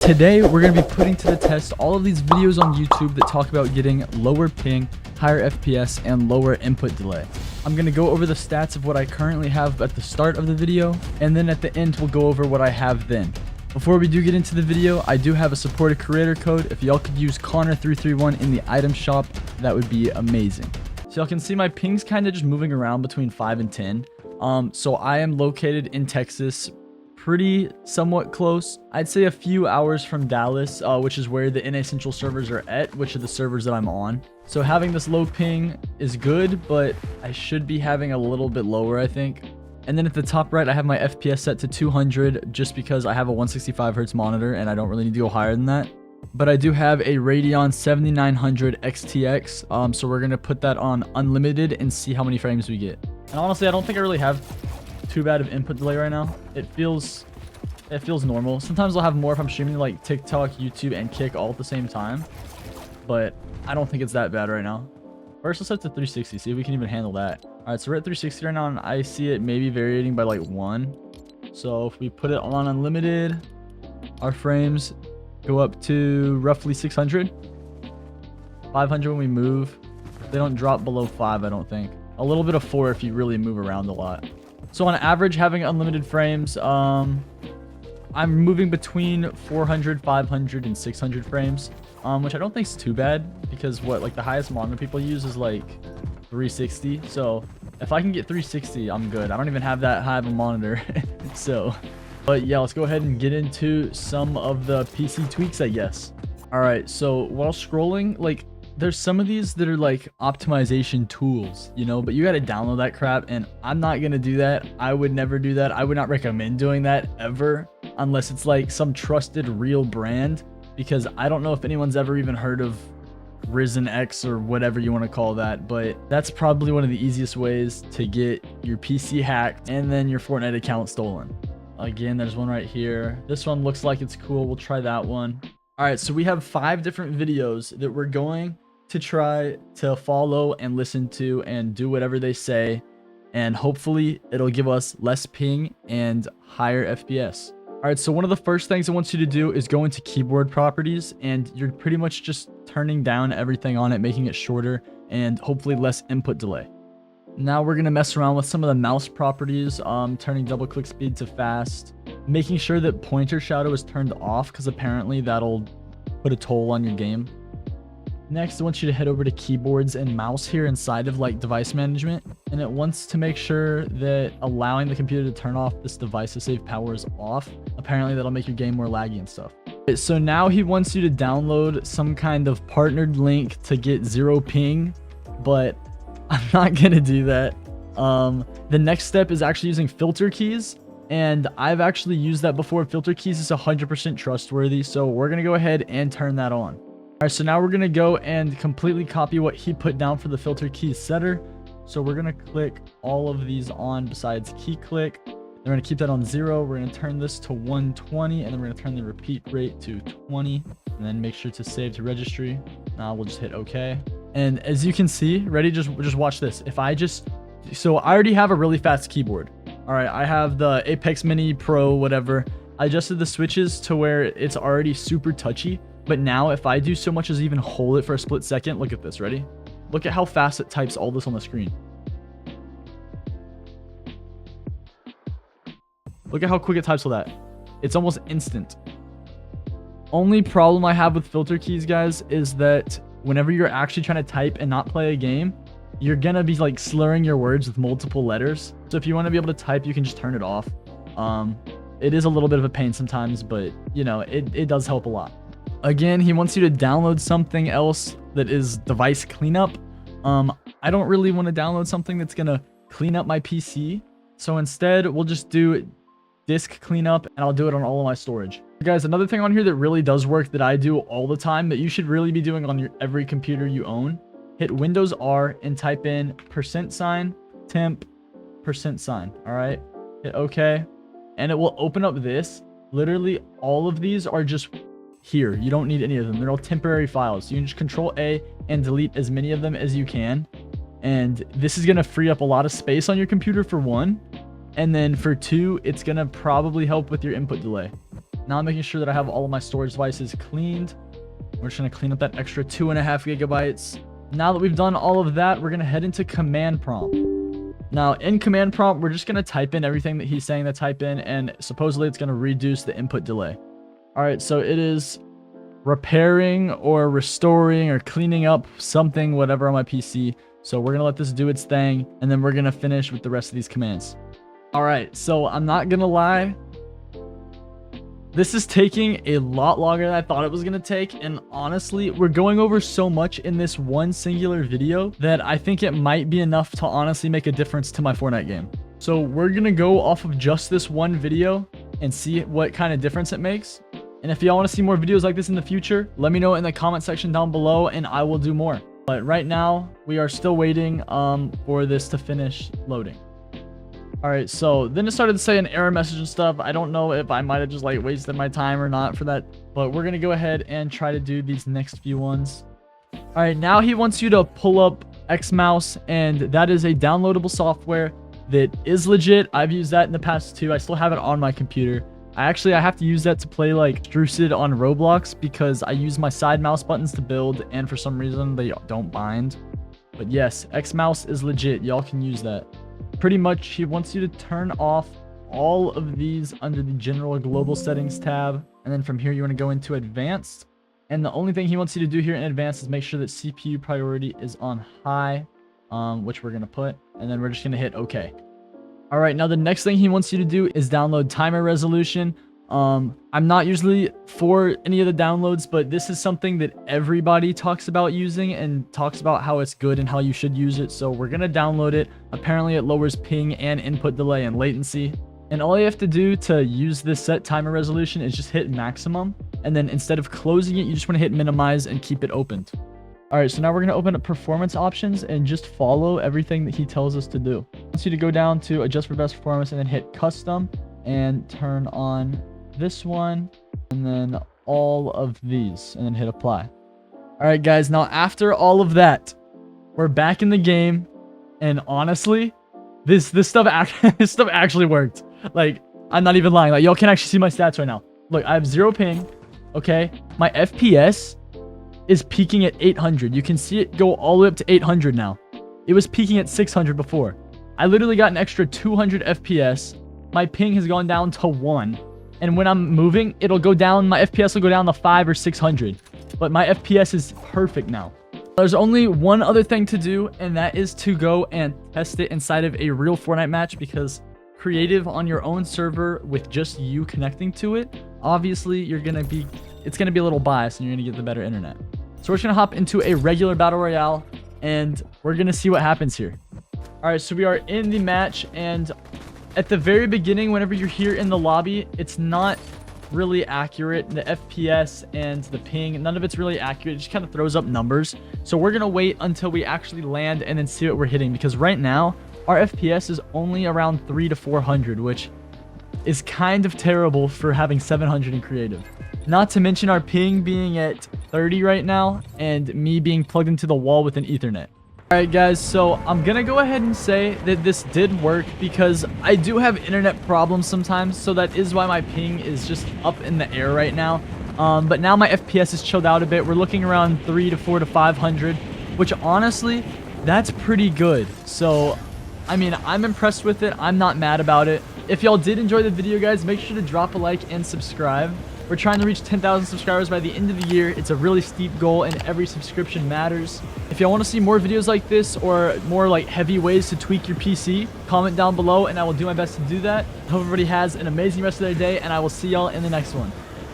Today, we're going to be putting to the test all of these videos on YouTube that talk about getting lower ping, higher FPS, and lower input delay. I'm going to go over the stats of what I currently have at the start of the video, and then at the end, we'll go over what I have then. Before we do get into the video, I do have a supported creator code. If y'all could use Connor331 in the item shop, that would be amazing. So y'all can see my ping's kind of just moving around between 5 and 10. So I am located in Texas, pretty somewhat close. I'd say a few hours from Dallas, which is where the NA Central servers are at, which are the servers that I'm on. So having this low ping is good, but I should be having a little bit lower, I think. And then at the top right, I have my FPS set to 200 just because I have a 165 Hz monitor and I don't really need to go higher than that. But I do have a Radeon 7900 XTX, so we're going to put that on unlimited and see how many frames we get. And honestly, I don't think I really have too bad of input delay right now. It feels normal. Sometimes I'll have more if I'm streaming like TikTok, YouTube, and Kick all at the same time, but I don't think it's that bad right now. First, let's set to 360, see if we can even handle that. All right, so we're at 360 right now, and I see it maybe varying by like 1. So if we put it on unlimited, our frames go up to roughly 600, 500 when we move. They don't drop below 5, I don't think. A little bit of 4 if you really move around a lot. So on average, having unlimited frames, I'm moving between 400, 500, and 600 frames, which I don't think is too bad because like the highest monitor people use is like 360. So if I can get 360, I'm good. I don't even have that high of a monitor. But yeah, let's go ahead and get into some of the PC tweaks, I guess. All right, so while scrolling, like there's some of these that are like optimization tools, you know, but you got to download that crap, and I'm not going to do that. I would never do that. I would not recommend doing that ever unless it's like some trusted real brand, because I don't know if anyone's ever even heard of Risen X or whatever you want to call that, but that's probably one of the easiest ways to get your PC hacked and then your Fortnite account stolen. Again, there's one right here. This one looks like it's cool. We'll try that one. All right, so we have 5 different videos that we're going to try to follow and listen to and do whatever they say, and hopefully it'll give us less ping and higher FPS. All right, so one of the first things I want you to do is go into keyboard properties, and you're pretty much just turning down everything on it, making it shorter and hopefully less input delay. Now we're going to mess around with some of the mouse properties, turning double click speed to fast, making sure that pointer shadow is turned off because apparently that'll put a toll on your game. Next, I want you to head over to keyboards and mouse here inside of like device management, and it wants to make sure that allowing the computer to turn off this device to save power is off. Apparently that'll make your game more laggy and stuff. So now he wants you to download some kind of partnered link to get 0 ping, but I'm not gonna do that. The next step is actually using filter keys, and I've actually used that before. Filter keys is 100% trustworthy, so we're gonna go ahead and turn that on. All right, so now we're gonna go and completely copy what he put down for the filter keys setter. So we're gonna click all of these on besides key click. We're gonna keep that on 0. We're gonna turn this to 120, and then we're gonna turn the repeat rate to 20, and then make sure to save to registry. Now we'll just hit OK. And as you can see, ready? Just watch this. So I already have a really fast keyboard. All right, I have the Apex Mini Pro, whatever. I adjusted the switches to where it's already super touchy. But now if I do so much as even hold it for a split second, look at this, ready? Look at how fast it types all this on the screen. Look at how quick it types all that. It's almost instant. Only problem I have with filter keys, guys, is that whenever you're actually trying to type and not play a game, you're gonna be like slurring your words with multiple letters. So if you want to be able to type, you can just turn it off. It is a little bit of a pain sometimes, but you know, it does help a lot. Again, he wants you to download something else that is device cleanup. I don't really want to download something that's gonna clean up my PC. So instead, we'll just do disk cleanup, and I'll do it on all of my storage. Guys, another thing on here that really does work that I do all the time that you should really be doing on every computer you own, hit Windows R and type in %, temp, %. All right, hit OK, and it will open up this. Literally all of these are just here. You don't need any of them. They're all temporary files. So you can just Control A and delete as many of them as you can. And this is going to free up a lot of space on your computer for 1. And then for 2, it's going to probably help with your input delay. Now I'm making sure that I have all of my storage devices cleaned. We're just going to clean up that extra 2.5 gigabytes. Now that we've done all of that, we're going to head into command prompt. Now in command prompt, we're just going to type in everything that he's saying to type in, and supposedly it's going to reduce the input delay. All right, so it is repairing or restoring or cleaning up something, whatever, on my PC. So we're going to let this do its thing, and then we're going to finish with the rest of these commands. All right, so I'm not going to lie. This is taking a lot longer than I thought it was going to take. And honestly, we're going over so much in this one singular video that I think it might be enough to honestly make a difference to my Fortnite game. So we're going to go off of just this one video and see what kind of difference it makes. And if y'all want to see more videos like this in the future, let me know in the comment section down below and I will do more. But right now, we are still waiting for this to finish loading. All right, so then it started to say an error message and stuff. I don't know if I might have just like wasted my time or not for that, but we're going to go ahead and try to do these next few ones. All right, now he wants you to pull up Xmouse, and that is a downloadable software that is legit. I've used that in the past too. I still have it on my computer. I have to use that to play like Drusid on Roblox because I use my side mouse buttons to build, and for some reason they don't bind. But yes, Xmouse is legit. Y'all can use that. Pretty much, he wants you to turn off all of these under the general global settings tab. And then from here, you want to go into advanced. And the only thing he wants you to do here in advanced is make sure that CPU priority is on high, which we're going to put. And then we're just going to hit OK. All right, now the next thing he wants you to do is download timer resolution. I'm not usually for any of the downloads, but this is something that everybody talks about using and talks about how it's good and how you should use it. So we're going to download it. Apparently it lowers ping and input delay and latency. And all you have to do to use this set timer resolution is just hit maximum. And then instead of closing it, you just want to hit minimize and keep it opened. All right, so now we're going to open up performance options and just follow everything that he tells us to do. I want you to go down to adjust for best performance and then hit custom and turn on this one and then all of these and then hit apply. All right, guys, now after all of that, we're back in the game, and honestly, this stuff actually worked. Like, I'm not even lying. Like, y'all can actually see my stats right now. Look, I have 0 ping. Okay, my FPS is peaking at 800. You can see it go all the way up to 800 now. It was peaking at 600 before. I literally got an extra 200 FPS. My ping has gone down to 1. And when I'm moving, it'll go down. My FPS will go down to 500 or 600. But my FPS is perfect now. There's only one other thing to do, and that is to go and test it inside of a real Fortnite match, because creative on your own server with just you connecting to it, obviously it's gonna be a little biased and you're gonna get the better internet. So we're just gonna hop into a regular battle royale and we're gonna see what happens here. All right, so we are in the match, and at the very beginning, whenever you're here in the lobby, it's not really accurate. The FPS and the ping, none of it's really accurate. It just kind of throws up numbers. So we're gonna wait until we actually land and then see what we're hitting, because right now our FPS is only around 300 to 400, which is kind of terrible for having 700 in creative. Not to mention our ping being at 30 right now and me being plugged into the wall with an Ethernet. All right, guys, so I'm gonna go ahead and say that this did work, because I do have internet problems sometimes, so that is why my ping is just up in the air right now. But now my FPS is chilled out a bit. We're looking around 300 to 400 to 500, which honestly, that's pretty good. So, I mean, I'm impressed with it. I'm not mad about it. If y'all did enjoy the video, guys, make sure to drop a like and subscribe. We're trying to reach 10,000 subscribers by the end of the year. It's a really steep goal, and every subscription matters. If y'all want to see more videos like this or more like heavy ways to tweak your PC, comment down below and I will do my best to do that. Hope everybody has an amazing rest of their day, and I will see y'all in the next one.